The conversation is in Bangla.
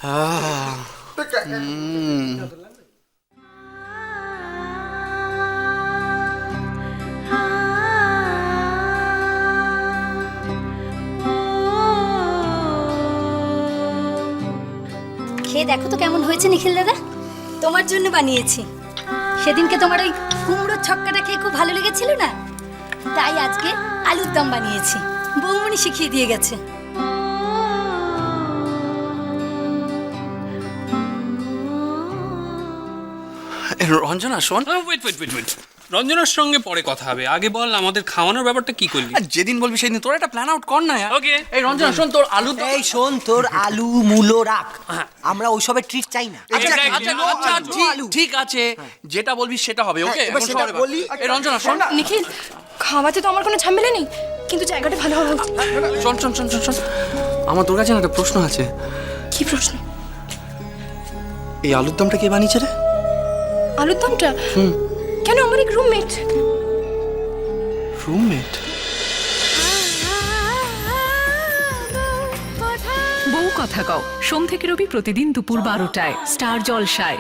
খেয়ে দেখো তো কেমন হয়েছে নিখিল দাদা, তোমার জন্য বানিয়েছি। সেদিনকে তোমার ওই কুমড়োর ছক্কাটা খেয়ে খুব ভালো লেগেছিল না, তাই আজকে আলুর দম বানিয়েছি, বৌমনি শিখিয়ে দিয়ে গেছে। রঞ্জনা শোন, ওয়েট, রঞ্জনার সঙ্গে পরে কথা হবে, আগে বল আমাদের খাওয়ানোর ব্যাপারটা কি করলি? যেদিন বলবি সেদিন তোর একটা প্ল্যান আউট কর না। ওকে। এই রঞ্জনা শোন, তোর আলু এই শোন, তোর আলু মূলো রাখ, আমরা ওইসবের ট্রিট চাই না। ঠিক আছে, যেটা বলবি সেটা হবে। ওকে, এবার সেটা বলি। এই রঞ্জনা শোন, নিখিল, খাওয়াতে তো আমার কোনো ঝামেলা নেই, কিন্তু জায়গাটা ভালো হবে। শোন শোন শোন শোন শোন, আমার তোর কাছে না একটা প্রশ্ন আছে। কি প্রশ্ন? এই আলুর দমটা কে বানিয়েছে রে? আলুর দমটা? কেন, আমার এক রুমমেট। রুমমেট? বউ কথা কও, সোম থেকে রবি প্রতিদিন দুপুর 12টায় স্টার জলসায়।